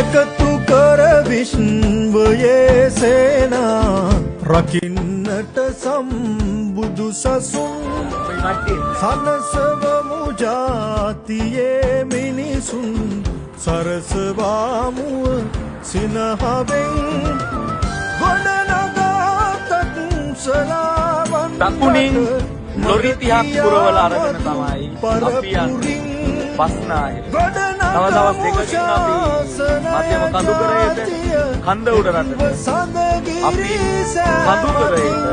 එකතු කර විශ්වයේ සේනා රකින්නට සම්බුදු සසුන් සනසවමු ජාතියේ මිනිසුන් සරසවාමුව සිනහවෙන් ගොඩනගාතක් සලාවන් දකුණින් ලොරි 30ක් පුරවල අරගෙන තමයි අපි යන්නේ බස්නාහිර. තව දවස් දෙකකින් අපි මධ්‍යම කඳුකරයට කන්ද උඩ රටට අපි කඳුකරයට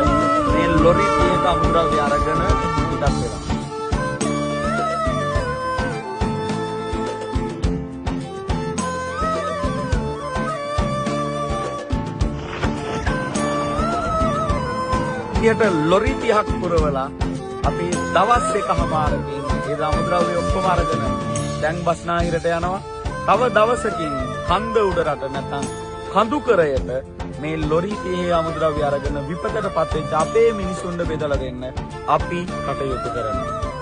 මේ ලොරි 30ක අමුද්‍රව්‍ය අරගෙන පිටත් වෙනවා. ඊට ලොරි 30ක් පුරවලා අපි දවස් දෙකමාරකින් ඒ අමුද්‍රව්‍ය ඔක්කොම අරගෙන දැන් බස්නාහිරට යනවා. තව දවසකින් කන්ද උඩ රට නැත්නම් කඳුකරයට මේ ලොරි 30 අමුද්‍රව්‍ය අරගෙන විපතටපත් වෙච්ච අපේ මිනිසුන්ට බෙදලා දෙන්න අපි කටයුතු කරනවා.